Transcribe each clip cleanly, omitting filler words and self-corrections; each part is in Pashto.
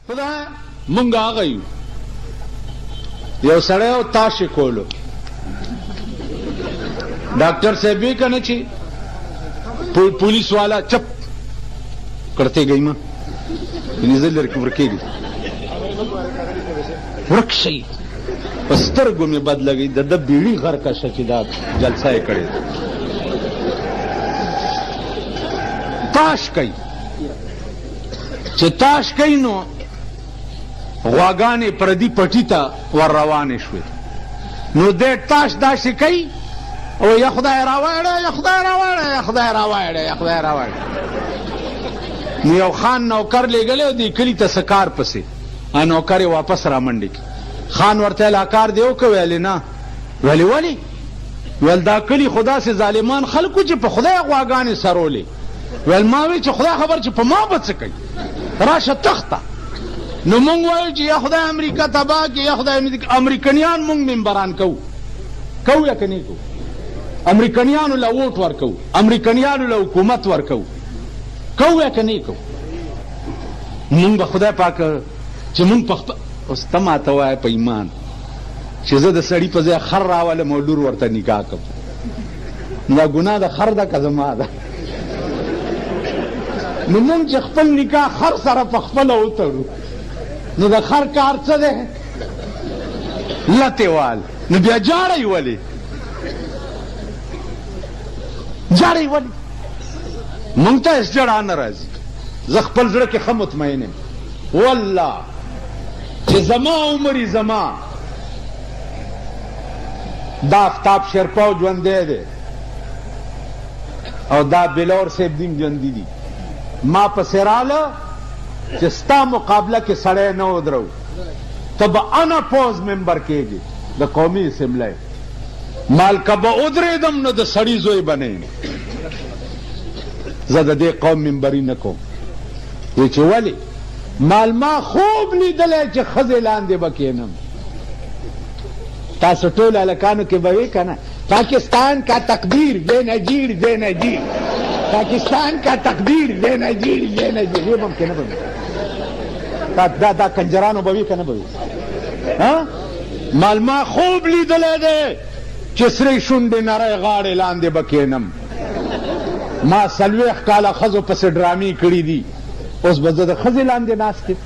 خدای مونږ هغه یو یو سړی او تاش کولو ډاکټر صاحب یې کنه چې پولیس والا چپ کرتے گئی ما نزل لرکې ورکېږي ورک شي په سترګو مې بد لګي د ده بیړي غر کشه چې دا جلسه یې کړې تاش کوي چې تاش کوي نو غواګانې پردي پټي ته ور روانې شوې نو دی تاش داسې کوي او یا خدای راوړه یا خدای راوړه یا خدای راوړه یا خدای راوړه نو یو خان نوکر لېږلی او دې کلي ته څه کار پسې نوکر یې واپس را منډې کړي خان ورته لا کار دی وکړه ویلې نه ویلې ولې ویل دا کلي خو داسې ظالمان خلکو چې په خدای غواګانې سرولې ویل ما وی چې خدای خبر چې په ما به څه کوي راشه تخته نو مونږ وایو چې یا خدای امریکا تباه کړي یا خدای امریکنیان مونږ ممبران کوو یا که نه کوو امریکنیانو له ووټ ورکوو امریکنیانو له حکومت ورکوو کوو یا که نه کوو مونږ به خدای پاک چې مونږ په اوس ته ماته وایه په ایمان چې زه د سړي په ځای خر راولم او لور ورته نکاح کوم دا ګناه د خر ده که زما ده نو مونږ چې خپل نکاح خر سره په خپله وتړو نو د خر کار څه دی لتې وال نو بیا جاړئ ولې جاړئ ولې مونږ ته هېڅ جړا نه راځي زه خپل زړه کې ښه مطمئن یم والله چې زما عمر زما دا آفتاب شرپاو ژوندی دی او دا بلور صاحب دیم ژوندي دي ما پسې راله چې ستا مقابله کې سړی نه ودرو ته به انا پوز ممبر کېږي د قومي اسمبلی مال که به ودرېدم نو د سړي زوی به نه یم زه د دې قوم ممبري نه کوم وی چې ولې مال ما خوب لیدلی چې ښځې لاندې به کېنم تاسو ټول هلکانو کې به وی که نه پاکستان کا تقدیر بے نظیر بے نظیر پاکستان کا تقدیر بے نظیر بے نظیر یہ بم که نه به دا کنجرانو به وی که نه به وی مال ما خوب لیدلی دی چې سرې شونډې نری غاړې لاندې به کېنم ما 40 کاله ښځو پسې ډرامې کړي دي اوس به زه د ښځې لاندې ناست یم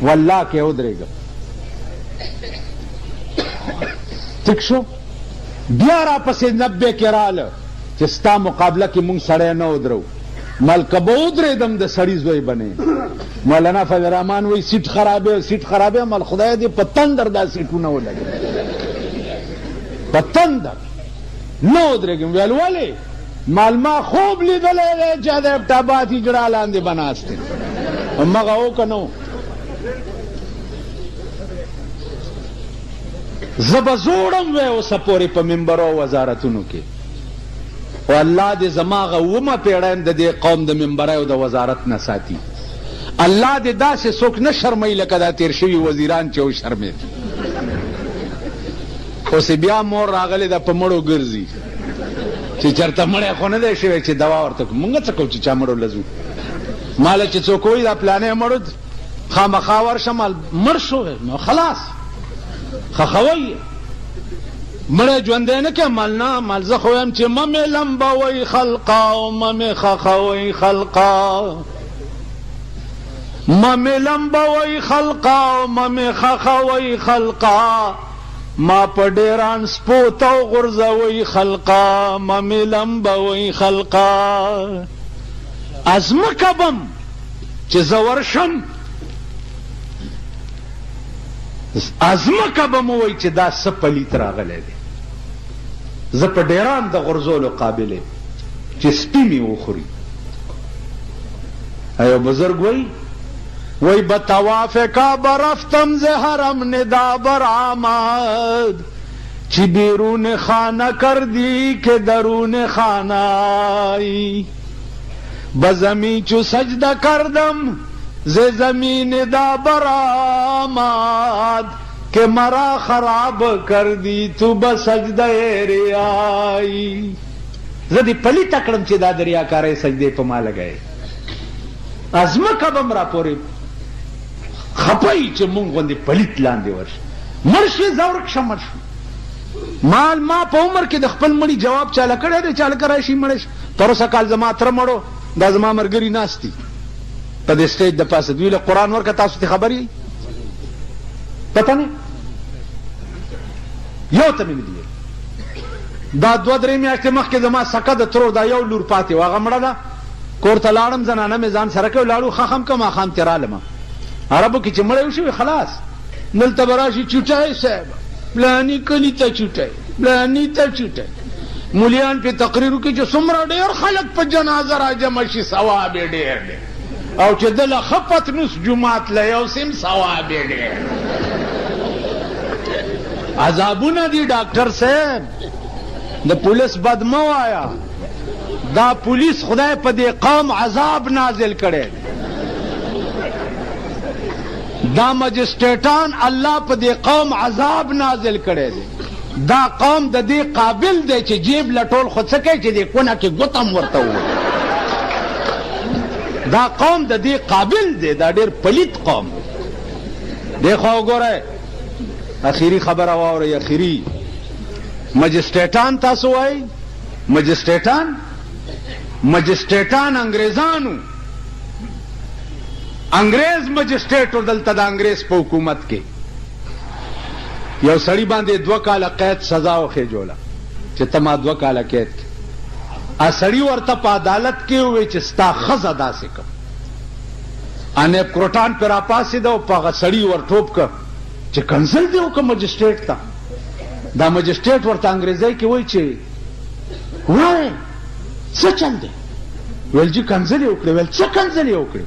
والله کې ودرېږم ټیک شو بیا راپسې 90 کې راله چې ستا مقابله کې مونږ سړی نه ودرو مال که به ودرېدم د سړي زوی به نه یم مولانا فضل الرحمن وایي سیټ خرابې مال خدای دې په تندر دا سیټونه ولګي په تندر نه ودرېږم ویل ولې مال ما خوب لیدلی دی چې د ابټاباد هجړه لاندې به ناست یم همغه و که نه زه به زوړم وی اوسه پورې په ممبرو او وزارتونو کې او الله دې زما هغه اومه پیړۍ د دې قوم د ممبرۍ او د وزارت نه ساتي الله دې داسې څوک نه شرموي لکه دا تېر شوي وزیران چې وشرمېد اوس بیا مور راغلې ده په مړو ګرځي چې چېرته مړی خو نه دی شوی چې دوا ورته کړو مونږ څه کوو چې چا مړو لځو ماله چې څوک وایي دا پلانی مړو خامخا ورشه مال مړ شو نو خلاص خخوی مړی ژوندی نه کې مال نه مال زه خو یم چې ممې لمبوئ خلقا او ممې خخوئ خلقا ممې لمبوئ خلقا او ممې خخوئ خلقا ما په ډیران سپو ته غورځوئ خلقا ممې لمبوئ خلقا ازمکه بم چې زه ورشم ازمکه به مو وایي چې دا څه پلیت راغلی دی زه په ډیران د غورځولو قابل یم چې سپي مې وخوري ایو بزرگ وی بطواف کعبه رفتم ز حرم ندا برآمد چی بیرون خانه کردی که درون خانه آئی بزمی چو سجده کردم ز زمین دا برآمد که مرا خراب کردی تو بسجده ریائی زه دی پلی تکړم چې دا د ریاکارۍ سجدې په ما لګوي ازمکه به م راپورې خپای چې مونږ غوندې پلیت لاندې ورشي مړ شي زورک شه مړ شي مال ما په عمر کې د خپل مړي جواب چاله کړی دی چاله که راشي مړ شي پروسه کال زما تره مړو دا زما ملګري ناست دي په دې سټیج د پاسه دوی له قرآن ورکه تاسو ته خبر یې پته نه یو ته مې دی دا 2-3 میاشتې مخکې زما سکه د ترور دا یو لور پاتې وه هغه مړه ده کور ته لاړم زنانه مې ځان سره کوي لاړو خخم که ماښام ترې رالمه عربو کې چې مړی وشوي خلاص دلته به راشي چوټی صاحب پلاني کلي ته چوټی پلاني ته چوټی مولیان پې تقریر وکړي چې څومره ډېر خلک په جنازه راجمع شي ثواب یې ډېر دی او چې دله ښه پتنوس جومات له یو سیم ثواب یې ډېر عذابونه دي ډاکټر صاحب د پولیس بد مه وایه دا پولیس خدای په دې قوم عذاب نازل کړی دا مجسټریټان الله په دې قوم عذاب نازل کړی دی دا قوم د دې قابل دی چې جیب لټول خو څه کوي چې دې کونه کې ګوتم ورته ووایي دا قوم د دې قابل دی دا ډېر پلیت قوم دی خو وګورئ اخیری خبره واورئ اخیری مجسټریټان تاسو وایي مجسټریټان انګریزانو انګریز مجسټریټ دلته د انګریز په حکومت کې یو سړي باندې 2 کاله قید سزا وخېجوله چې ته ما 2 کاله قید کې سړي ورته په عدالت کې ووی چې ستا ښځه داسې کړه انیب کروټان پې راپاڅېده او په هغه سړي ور ټوپ کړه چې کنسل دې وکړه مجسټریټ ته دا مجسټریټ ورته انګریزۍ کې وایي چې وایې څه چل دی ویل جي کنسل یې وکړې ویل څه کنسل یې وکړې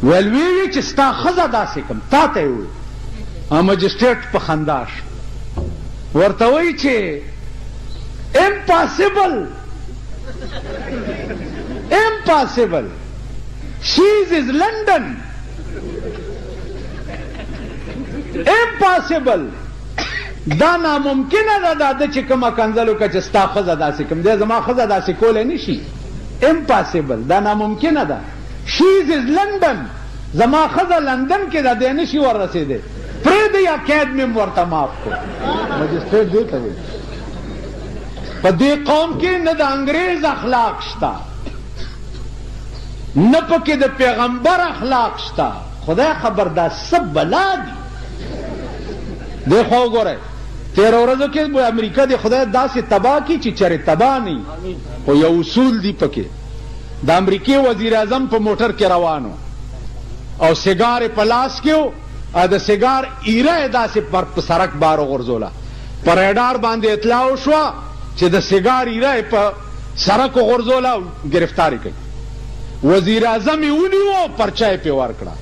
ویل ویې چې ستا ښځه داسې کړم تا ته یې وویل مجسټریټ په خندا شو ورته وایي چې impossible she is London impossible دا ناممکنه ده دا چې کومه کنځل وکړه چې ستا ښځه داسې کوم دی زما ښځه داسې کولی نه شي impossible دا ناممکنه ده she is London زما ښځه لندن کې ده دی نه شي وررسېدی پرېږدی یا قید مې ورته معاف کړو مجسټریټ دې ته وایي په دې قوم کې نه د انګریز اخلاق شته نه پکې د پیغمبر اخلاق شته خدای خبر دا څه بلا دي دی خو وګورئ تېره ورځو کې امریکا د خدای داسې تباه کړي چې چېرې تباه نه خو یو اصول دي پکې د امریکې وزیر اعظم په موټر کې روانو او سیګار یې په لاس کې و د سیګار ایره یې داسې په سړک بار وغورځوله په ریډار باندې اطلاع وشوه چې د سیګار ایره یې په سړک وغورځوله او ګرفتار یې کوي وزیر اعظم یې ونیو او پرچه یې پې ورکړه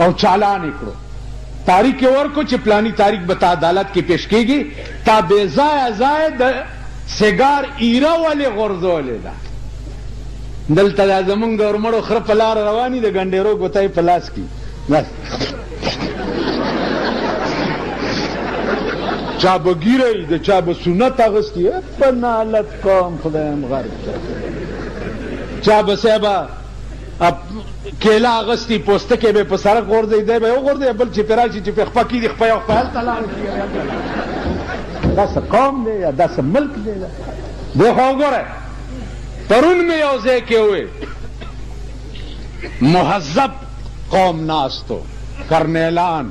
او چالان یې کړو تاریخ یې ورکړو چې پلاني تاریخ به تا عدالت کې پیش کېږي تا بې ځایه ځای د سیګار ایره ولې غورځولې ده دلته دا زمونږ د ورمړو خره په لاره رواني د ګنډېرو ګوته په لاس کې چا به ګیره د چا به سنت اغوستي په نالت قوم خدایم غرب چا به صاحبه کیله اغوستي پوستکی به یې په سړک غورځوي دی به یې وغورځوي بل چې پرې راشي چې پرې خپه کېږي خپه یو خپه هلته لاړ شي دا څه قوم دی یا دا څه ملک دی دی خو وګورئ پرون مې یو ځای کې ووی مهذب قوم ناستو کرنیلان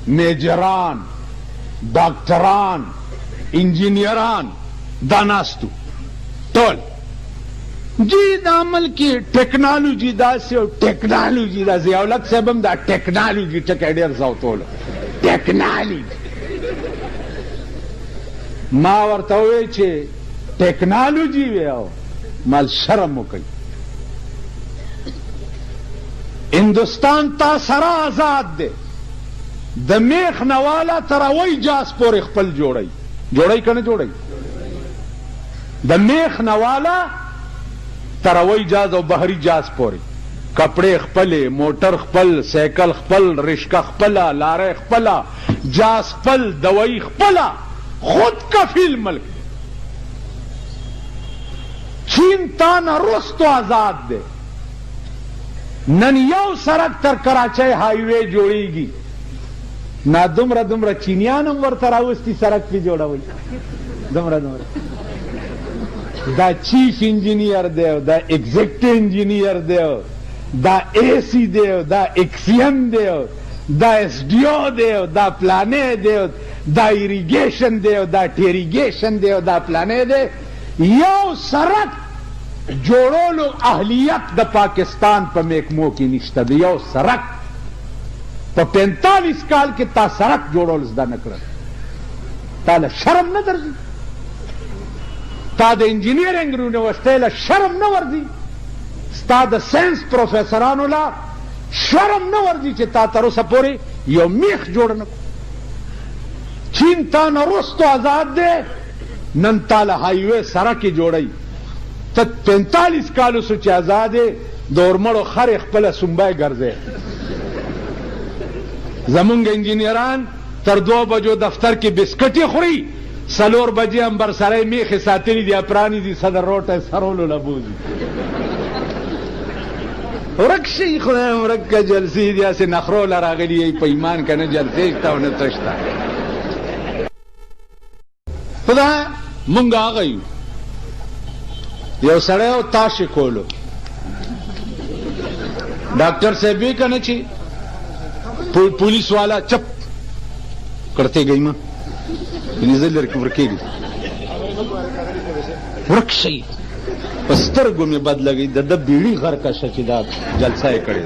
میجران ډاکټران انجینیران دا ناستو ټول جی دا عمل کې ټیکنالوجي داسې او ټیکنالوجي دا ضیاءالحق صاحب هم دا ټیکنالوجي ټکی ډېر زوتولو ټیکنالوجي ما ورته ووی چې ټیکنالوجي وی او مال شرم وکړي هندوستان تا سره آزاد دی د میخ نواله تر اوی جاز پورې خپل جوړی که نه جوړی د میخ نواله تر اوی جاز او بحری جاز پورې کپڑے خپلې موټر خپل سیکل خپل رشکه خپله لاره خپله جاز خپل دوی خپله خود کفیل ملک چین تا نه رستو آزاد دی نن یو سړک تر کراچۍ هایوې جوړیږي، نا دومره دومره چینیان هم ورته راوستي سړک پې جوړوي، دومره دومره. دا چیف انجینئر دی، دا ایگزیکټیو انجینئر دی، دا اے سی دی، دا ایکسیم دی، دا ایس ڈی او دی، دا پلانې دی، دا ایریګیشن دی، دا ټیریګیشن دی، دا پلانې دی. یو سړک جوړولو اهلیت د پاکستان په محکمو کې نشته دی. یو سړک په 45 کال کې تا سړک جوړول زده نه کړل. تا له شرم نه درځي؟ تا د انجینیرنګ یونیورسټۍ له شرم نه ورځي؟ ستا د ساینس پروفیسرانو له شرم نه ورځي چې تا تر اوسه پورې یو میخ جوړ نه کړو؟ چین تا نه وروستو آزاد دی، نن تا له هایوې سړکې جوړوي. ته 45 کالو سو چې آزاد یې، د اورمړو خر یې خپله سنبی ګرځی. زمونږ انجینیران تر 2 بجو دفتر کې بسکټې خوري، 4 بجې امبرسرۍ میخې ساتلي دي، پرانې دي صدر روټه سرولو له بوځي. ورک شي خدای ورک که جلسې دي، هسې نخرو له راغلي یې په ایمان که نه جلسې شته او نه څه شته. خدای مونږ هغه یو. یو سړی و تاشې کولو، ډاکټر صاحب یې که نه چې پولیس والا چپ کرتے گئی ما نزل لرکی ورکیږي، ورک شي. په سترګو مې بد لګي، د ده بیړي غرقه شه چې دا جلسه یې کړې.